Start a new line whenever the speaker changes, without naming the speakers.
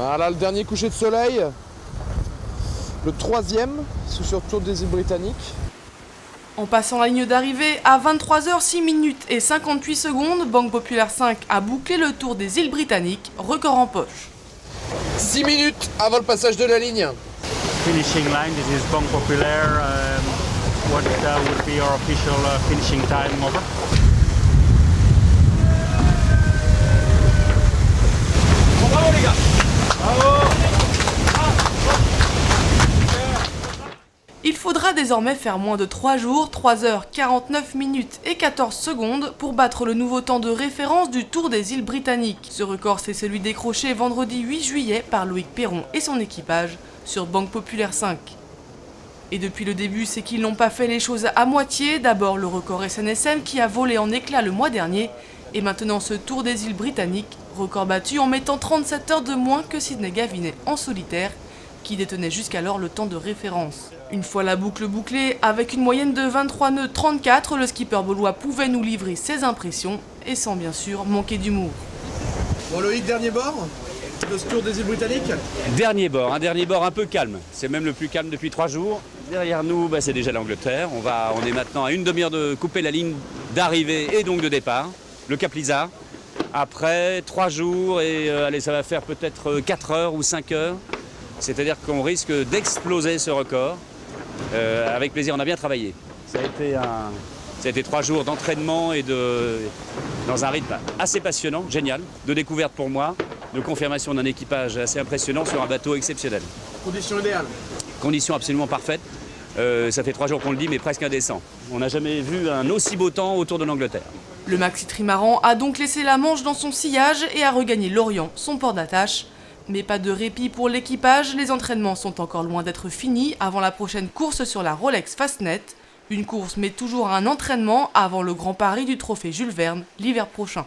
Voilà le dernier coucher de soleil. Le troisième sur le Tour des îles Britanniques.
En passant la ligne d'arrivée à 23h06 et 58 secondes, Banque Populaire 5 a bouclé le Tour des îles Britanniques, record en poche.
6 minutes avant le passage de la ligne.
Finishing line, this is Banque Populaire. What would be our official finishing time over?
Bravo les gars. Bravo.
Il faudra désormais faire moins de 3 jours, 3h49 et 14 secondes pour battre le nouveau temps de référence du Tour des îles Britanniques. Ce record, c'est celui décroché vendredi 8 juillet par Loïc Perron et son équipage sur Banque Populaire 5. Et depuis le début, c'est qu'ils n'ont pas fait les choses à moitié. D'abord le record SNSM qui a volé en éclats le mois dernier, et maintenant ce Tour des îles Britanniques, record battu en mettant 37 heures de moins que Sidney Gavinet en solitaire, qui détenait jusqu'alors le temps de référence. Une fois la boucle bouclée, avec une moyenne de 23 nœuds 34, le skipper baulois pouvait nous livrer ses impressions, et sans bien sûr manquer d'humour.
Bon Loïc, dernier bord de ce Tour des îles Britanniques.
Dernier bord un peu calme. C'est même le plus calme depuis 3 jours. Derrière nous, c'est déjà l'Angleterre. On est maintenant à une demi-heure de couper la ligne d'arrivée et donc de départ. Le Cap Lizard. Après 3 jours et ça va faire peut-être 4 heures ou 5 heures. C'est-à-dire qu'on risque d'exploser ce record. Avec plaisir, on a bien travaillé. Ça a été 3 jours d'entraînement et dans un rythme assez passionnant, génial, de découverte pour moi, de confirmation d'un équipage assez impressionnant sur un bateau exceptionnel.
Condition idéale.
Conditions absolument parfaites. Ça fait 3 jours qu'on le dit, mais presque indécent. On n'a jamais vu un aussi beau temps autour de l'Angleterre.
Le maxi trimaran a donc laissé la Manche dans son sillage et a regagné l'Orient, son port d'attache. Mais pas de répit pour l'équipage, les entraînements sont encore loin d'être finis avant la prochaine course sur la Rolex Fastnet. Une course mais toujours un entraînement avant le Grand Paris du Trophée Jules Verne l'hiver prochain.